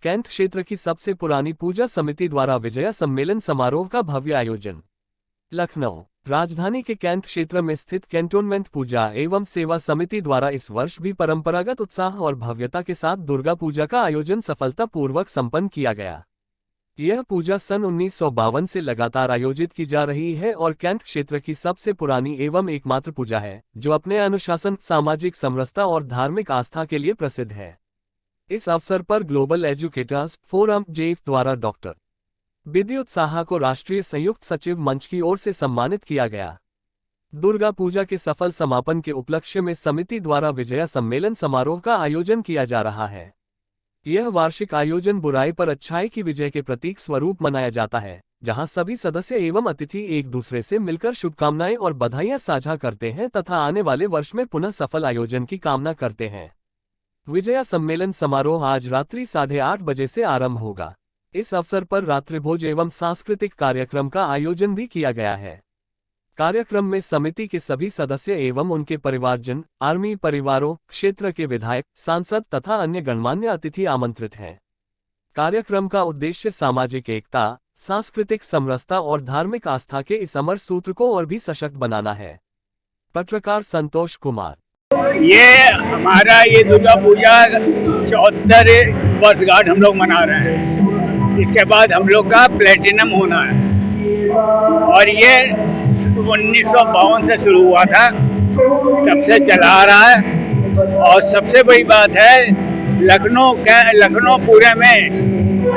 Cantt क्षेत्र की सबसे पुरानी पूजा समिति द्वारा विजया सम्मेलन समारोह का भव्य आयोजन। लखनऊ राजधानी के कैंट क्षेत्र में स्थित कैंटोनमेंट पूजा एवं सेवा समिति द्वारा इस वर्ष भी परंपरागत उत्साह और भव्यता के साथ दुर्गा पूजा का आयोजन सफलतापूर्वक संपन्न किया गया। यह पूजा सन 1952 से लगातार आयोजित की जा रही है और कैंट क्षेत्र की सबसे पुरानी एवं एकमात्र पूजा है, जो अपने अनुशासन, सामाजिक समरसता और धार्मिक आस्था के लिए प्रसिद्ध है। इस अवसर पर ग्लोबल एजुकेटर्स फोरम जेफ द्वारा डॉक्टर विद्युत साहा को राष्ट्रीय संयुक्त सचिव मंच की ओर से सम्मानित किया गया। दुर्गा पूजा के सफल समापन के उपलक्ष्य में समिति द्वारा विजया सम्मेलन समारोह का आयोजन किया जा रहा है। यह वार्षिक आयोजन बुराई पर अच्छाई की विजय के प्रतीक स्वरूप मनाया जाता है, जहां सभी सदस्य एवं अतिथि एक दूसरे से मिलकर शुभकामनाएं और बधाइयां साझा करते हैं तथा आने वाले वर्ष में पुनः सफल आयोजन की कामना करते हैं। विजया सम्मेलन समारोह आज रात्रि 8:30 बजे से आरंभ होगा। इस अवसर पर रात्रिभोज एवं सांस्कृतिक कार्यक्रम का आयोजन भी किया गया है। कार्यक्रम में समिति के सभी सदस्य एवं उनके परिवारजन, आर्मी परिवारों, क्षेत्र के विधायक, सांसद तथा अन्य गणमान्य अतिथि आमंत्रित हैं। कार्यक्रम का उद्देश्य सामाजिक एकता, सांस्कृतिक समरसता और धार्मिक आस्था के इस अमर सूत्र को और भी सशक्त बनाना है। पत्रकार संतोष कुमार। ये हमारा दुर्गा पूजा 74 वर्षगांठ हम लोग मना रहे हैं। इसके बाद हम लोग का प्लेटिनम होना है और ये 1952 से शुरू हुआ था, तब से चला आ रहा है। और सबसे बड़ी बात है, लखनऊ पूरे में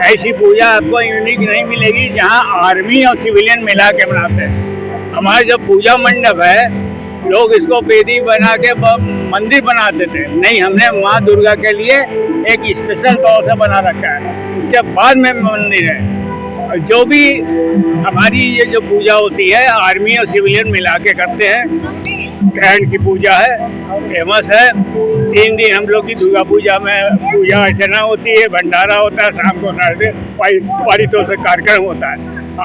ऐसी पूजा आपको यूनिक नहीं मिलेगी जहां आर्मी और सिविलियन मिला के मनाते हैं। हमारा जो पूजा मंडप है, लोग इसको बेदी बना के मंदिर बनाते थे, नहीं, हमने माँ दुर्गा के लिए एक स्पेशल तौर से बना रखा है। इसके बाद में मंदिर है। जो भी हमारी ये जो पूजा होती है, आर्मी और सिविलियन मिला के करते हैं। कैंट की पूजा है, फेमस है। 3 दिन हम लोग की दुर्गा पूजा में पूजा अर्चना होती है, भंडारा होता है, शाम को 3:30 पारितोषिक कार्यक्रम होता है।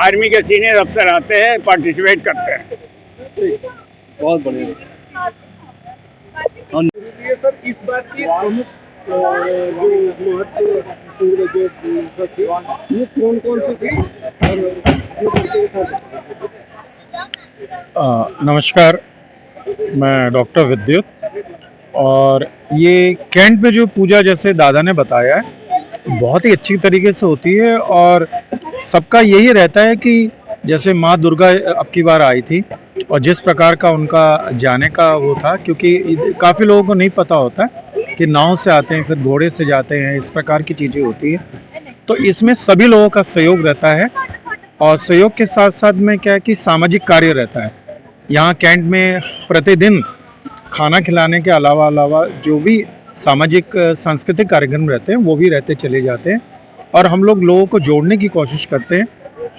आर्मी के सीनियर अफसर आते हैं, पार्टिसिपेट करते हैं। बहुत बढ़िया। और सर इस बात की प्रमुख कौन से थे? नमस्कार, मैं डॉक्टर विद्युत। और ये कैंट में जो पूजा, जैसे दादा ने बताया है, बहुत ही अच्छी तरीके से होती है और सबका यही रहता है कि जैसे माँ दुर्गा अब की बार आई थी और जिस प्रकार का उनका जाने का वो था, क्योंकि काफ़ी लोगों को नहीं पता होता कि नाव से आते हैं, फिर घोड़े से जाते हैं, इस प्रकार की चीज़ें होती है। तो इसमें सभी लोगों का सहयोग रहता है और सहयोग के साथ साथ में क्या है कि सामाजिक कार्य रहता है। यहाँ कैंट में प्रतिदिन खाना खिलाने के अलावा जो भी सामाजिक सांस्कृतिक कार्यक्रम रहते हैं वो भी रहते चले जाते हैं। और हम लोग लोगों को जोड़ने की कोशिश करते हैं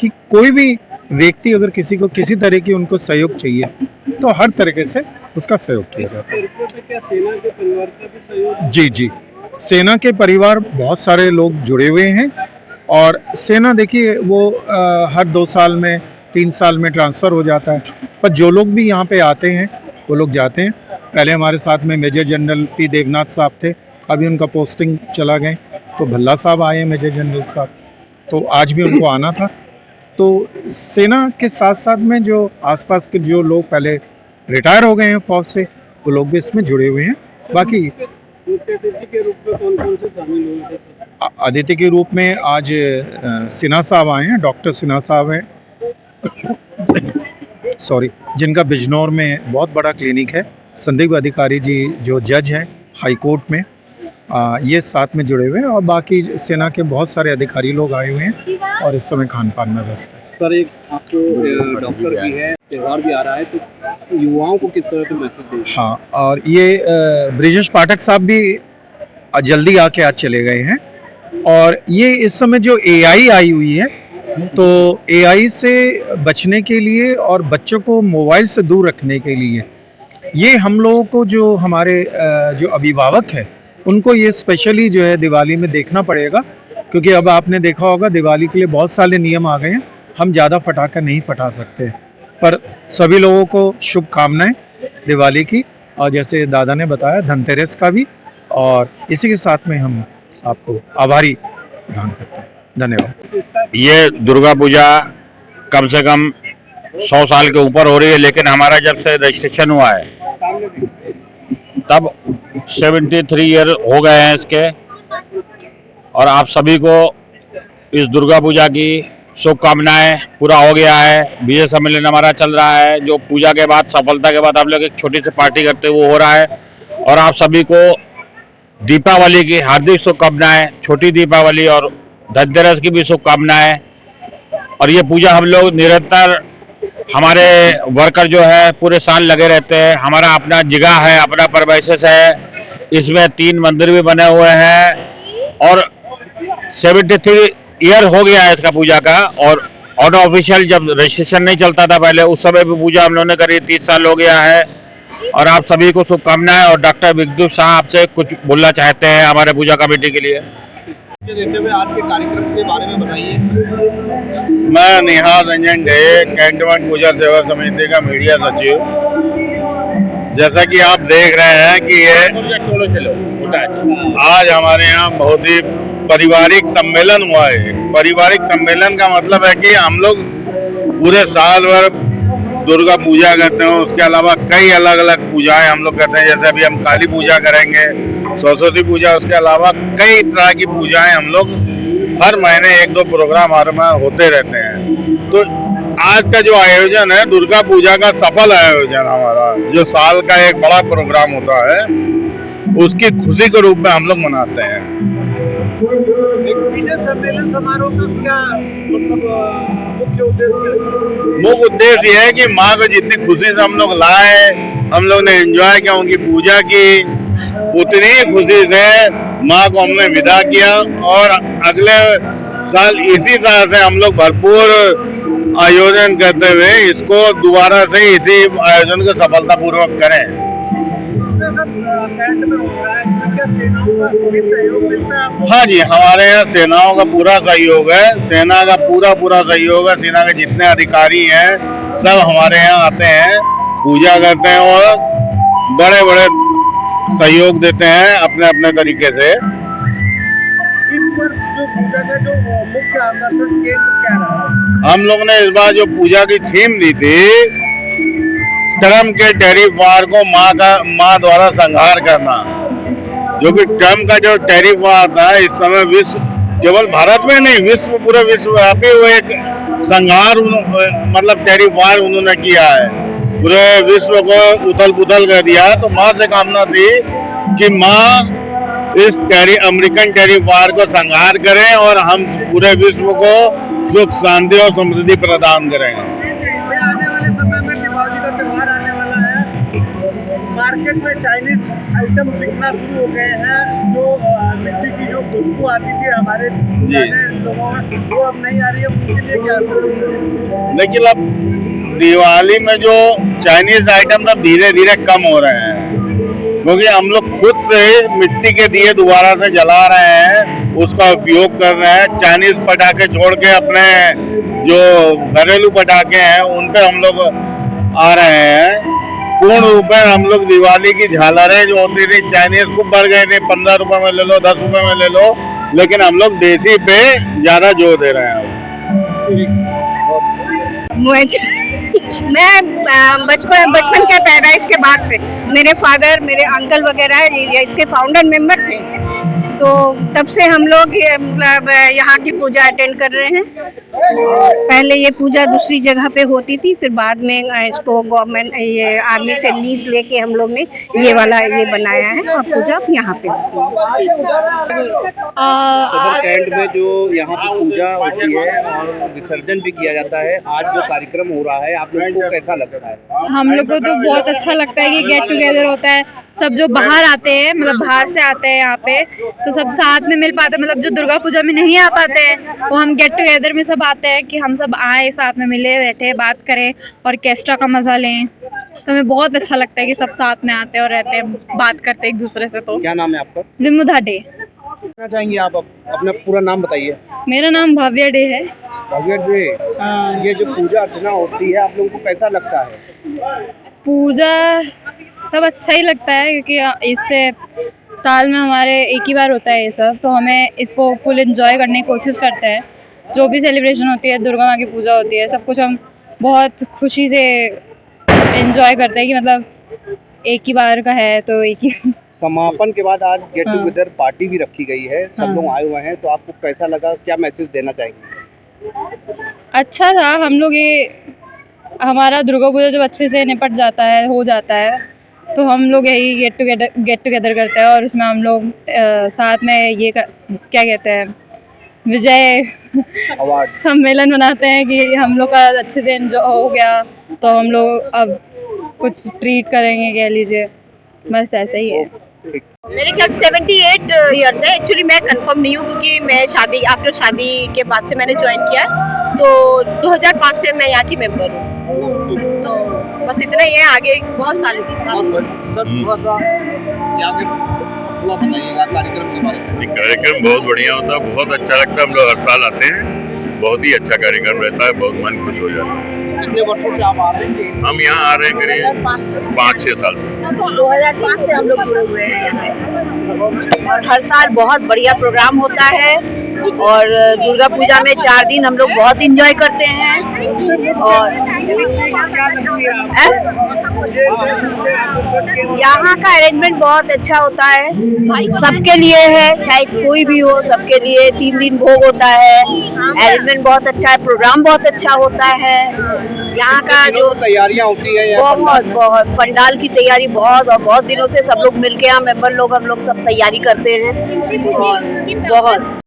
कि कोई भी व्यक्ति अगर किसी को किसी तरह की उनको सहयोग चाहिए तो हर तरीके से उसका सहयोग किया जाता है। क्या सेना के परिवार का भी सहयोग? जी, सेना के परिवार बहुत सारे लोग जुड़े हुए हैं। और सेना देखिए वो हर 2 साल में 3 साल में ट्रांसफ़र हो जाता है, पर जो लोग भी यहाँ पे आते हैं वो लोग जाते हैं। पहले हमारे साथ में मेजर जनरल पी देवनाथ साहब थे, अभी उनका पोस्टिंग चला गए, तो भल्ला साहब आए हैं मेजर जनरल साहब, तो आज भी उनको आना था। तो सेना के साथ साथ में जो आसपास के जो लोग पहले रिटायर हो गए हैं फौज से, वो लोग भी इसमें जुड़े हुए हैं। बाकी अतिथि के रूप में कौन से शामिल हुए? अतिथि के रूप में आज सिन्हा साहब आए हैं, डॉक्टर सिन्हा साहब हैं सॉरी, जिनका बिजनौर में बहुत बड़ा क्लिनिक है। संदीप अधिकारी जी जो जज हैं हाई कोर्ट में, ये साथ में जुड़े हुए हैं। और बाकी सेना के बहुत सारे अधिकारी लोग आए हुए हैं और इस समय खान पान में व्यस्त है। सर, एक आपको डॉक्टर भी है, त्यौहार भी आ रहा है, तो युवाओं को किस तरह से मैसेज दें? हाँ, और ये ब्रिजेश पाठक साहब भी जल्दी आके आज चले गए हैं। और ये इस समय जो AI आई हुई है, तो AI से बचने के लिए और बच्चों को मोबाइल से दूर रखने के लिए ये हम लोगों को, जो हमारे जो अभिभावक है, उनको ये स्पेशली जो है दिवाली में देखना पड़ेगा। क्योंकि अब आपने देखा होगा दिवाली के लिए बहुत सारे नियम आ गए हैं, हम ज़्यादा फटाखा नहीं फटा सकते। पर सभी लोगों को शुभकामनाएं दिवाली की, और जैसे दादा ने बताया धनतेरस का भी। और इसी के साथ में हम आपको आभारी दान करते हैं। धन्यवाद। ये दुर्गा पूजा कम से कम 100 साल के ऊपर हो रही है, लेकिन हमारा जब से रजिस्ट्रेशन हुआ है तब 73 ईयर हो गए हैं इसके। और आप सभी को इस दुर्गा पूजा की शुभकामनाएं। पूरा हो गया है, विजय सम्मेलन हमारा चल रहा है, जो पूजा के बाद सफलता के बाद हम लोग एक छोटी सी पार्टी करते हैं वो हो रहा है। और आप सभी को दीपावली की हार्दिक शुभकामनाएं, छोटी दीपावली और धनतेरस की भी शुभकामनाएं। और ये पूजा हम लोग निरंतर, हमारे वर्कर जो है पूरे साल लगे रहते हैं। हमारा अपना जगह है, अपना परमेसेस है, इसमें 3 मंदिर भी बने हुए हैं और 73 ईयर हो गया है इसका पूजा का। और ऑफिशियल जब रजिस्ट्रेशन नहीं चलता था पहले, उस समय भी पूजा हम लोगों ने करी, 30 साल हो गया है। और आप सभी को शुभकामनाएं। और डॉक्टर विद्युत शाह आपसे कुछ बोलना चाहते हैं हमारे पूजा कमेटी के लिए। देते हुए आज के कार्यक्रम के बारे में बताइए। मैं निहाल रंजन डे, कैंटोनमेंट पूजा सेवा समिति का मीडिया सचिव। जैसा कि आप देख रहे हैं कि ये आज हमारे यहाँ बहुत ही पारिवारिक सम्मेलन हुआ है। पारिवारिक सम्मेलन का मतलब है कि हम लोग पूरे साल भर दुर्गा पूजा करते हैं, उसके अलावा कई अलग अलग पूजाएं हम लोग करते हैं। जैसे अभी हम काली पूजा करेंगे, सरस्वती पूजा, उसके अलावा कई तरह की पूजाएं हम लोग हर महीने 1-2 प्रोग्राम हर महीने होते रहते हैं। तो आज का जो आयोजन है दुर्गा पूजा का सफल आयोजन हमारा, जो साल का एक बड़ा प्रोग्राम होता है, उसकी खुशी के रूप में हम लोग मनाते हैं। विजय सम्मेलन समारोह का क्या मतलब मुख्य उद्देश्य? मुख्य उद्देश्य ये है कि माँ को जितनी खुशी से हम लोग लाए, हम लोग ने एंजॉय किया, उनकी पूजा की, उतनी खुशी से माँ को हमने विदा किया। और अगले साल इसी तरह से हम लोग भरपूर आयोजन करते हुए इसको दोबारा से इसी आयोजन को सफलतापूर्वक करें। हाँ जी, हमारे यहाँ सेनाओं का पूरा सहयोग है। सेना का पूरा सहयोग है। सेना के जितने अधिकारी हैं सब हमारे यहाँ आते हैं, पूजा करते हैं और बड़े बड़े सहयोग देते हैं अपने अपने तरीके से। इस पर जो पूजा का जो मुख्य आकर्षण केंद्र क्या रहा? हम लोग ने इस बार जो पूजा की थीम दी थी, ट्रम्प के टैरिफ वार को माँ द्वारा संहार करना। जो कि ट्रम्प का जो टैरिफ वार था, इस समय विश्व, केवल भारत में नहीं, पूरे विश्वव्यापी वो एक संहार मतलब टैरिफ वार उन्होंने किया है, पूरे विश्व को उथल पुथल कर दिया। तो माँ से कामना थी कि माँ इस अमेरिकन टैरिफ वार को संहार करें और हम पूरे विश्व को सुख, शांति और समृद्धि प्रदान करेंगे। आने वाले समय में दीपावली का त्योहार आने वाला है, मार्केट में चाइनीज आइटम बिकना शुरू हो गए हैं। जो मिट्टी की जो खुशबू आती थी हमारे लोगों में, वो अब नहीं आ रही है, उसके लिए क्या असर? लेकिन अब दिवाली में जो चाइनीज आइटम सब धीरे धीरे कम हो रहे हैं, क्योंकि हम लोग खुद से मिट्टी के दिए दोबारा से जला रहे हैं, उसका उपयोग कर रहे हैं। चाइनीज पटाखे छोड़ के अपने जो घरेलू पटाखे हैं उन पे हम लोग आ रहे हैं। पूर्ण रूप में हम लोग दिवाली की झालरें जो होती थी, चाइनीज खूब बढ़ गए थे, 15 रुपए में ले लो, 10 रुपए में ले लो, लेकिन हम लोग देसी पे ज्यादा जोर दे रहे हैं। मैं बचपन के पैदाइश के बाद से मेरे फादर, मेरे अंकल वगैरह इसके फाउंडर मेंबर थे, तो तब से हम लोग मतलब यहाँ की पूजा अटेंड कर रहे हैं। पहले ये पूजा दूसरी जगह पे होती थी, फिर बाद में इसको गवर्नमेंट ये आर्मी से लीज लेके हम लोग ने ये वाला ये बनाया है और पूजा यहाँ पे होती सदर कैंट में जो यहाँ पे पूजा होती है और विसर्जन भी किया जाता है, आज जो कार्यक्रम हो रहा है आप लोगों को कैसा लगता है? हम लोग को तो बहुत अच्छा लगता है कि गेट टुगेदर होता है, सब जो बाहर आते हैं, मतलब बाहर से आते हैं यहाँ पे, तो सब साथ में मिल पाते हैं। मतलब जो दुर्गा पूजा में नहीं आ पाते हैं वो हम गेट टुगेदर में सब आते हैं कि हम सब आए, साथ में मिले, बैठे, बात करें, ऑर्केस्ट्रा का मजा लें। तो हमें बहुत अच्छा लगता है कि सब साथ में आते हैं और रहते हैं, बात करते हैं एक दूसरे से। तो क्या नाम है आपका? विमुधा डे। कहना चाहेंगे आप अपना पूरा नाम बताइए। मेरा नाम भव्य डे है। भव्य डे, ये जो पूजा अर्चना होती है आप लोगों को कैसा लगता है? पूजा सब अच्छा ही लगता है, क्योंकि इससे साल में हमारे एक ही बार होता है ये सब, तो हमें इसको फुल एंजॉय करने की कोशिश करते हैं। जो भी सेलिब्रेशन होती है, दुर्गा माँ की पूजा होती है, सब कुछ हम बहुत खुशी से एंजॉय करते हैं कि मतलब एक ही बार का है तो एक ही। समापन के बाद आज गेट हाँ। टुगेदर पार्टी भी रखी गई है, सब हाँ। लोग आए हुए हैं, तो आपको कैसा लगा, क्या मैसेज देना चाहेंगे? अच्छा था, हम लोग ये हमारा दुर्गा पूजा जब अच्छे से निपट जाता है, हो जाता है, तो हम लोग यही गेट टुगेदर करते हैं और उसमें हम लोग साथ में ये क्या कहते हैं, विजय अवार्ड सम्मेलन बनाते हैं कि हम लोग का अच्छे से एंजॉय हो गया, तो हम लोग अब कुछ ट्रीट करेंगे, कह लीजिए, बस ऐसा ही है। मेरे ख्याल 78 ईयर्स है। एक्चुअली मैं कंफर्म नहीं हूँ क्योंकि मैं शादी आफ्टर शादी के बाद से मैंने ज्वाइन किया है, तो 2005 से मैं यहाँ की मेंबर हूँ, तो बस इतना ही है, आगे बहुत साल बताइएगा कार्यक्रम के बारे में। ये कार्यक्रम बहुत बढ़िया होता है, बहुत अच्छा लगता है। हम लोग हर साल आते हैं, बहुत ही अच्छा कार्यक्रम रहता है, बहुत मन खुश हो जाता है। कितने वर्षों से आप आ रहे हैं? हम यहाँ आ रहे हैं करीब 5-6 साल से। 2005 से हम लोग जुड़े हुए हैं और हर साल बहुत बढ़िया प्रोग्राम होता है और दुर्गा पूजा में 4 दिन हम लोग बहुत इंजॉय करते हैं और यहाँ का अरेंजमेंट बहुत अच्छा होता है, सबके लिए है, चाहे कोई भी हो, सबके लिए 3 दिन भोग होता है, अरेंजमेंट बहुत अच्छा है, प्रोग्राम बहुत अच्छा होता है। यहाँ का जो तैयारियां होती है बहुत पंडाल की तैयारी बहुत और बहुत दिनों से सब लोग मिलके यहाँ मेंबर लोग हम लोग सब तैयारी करते हैं और बहुत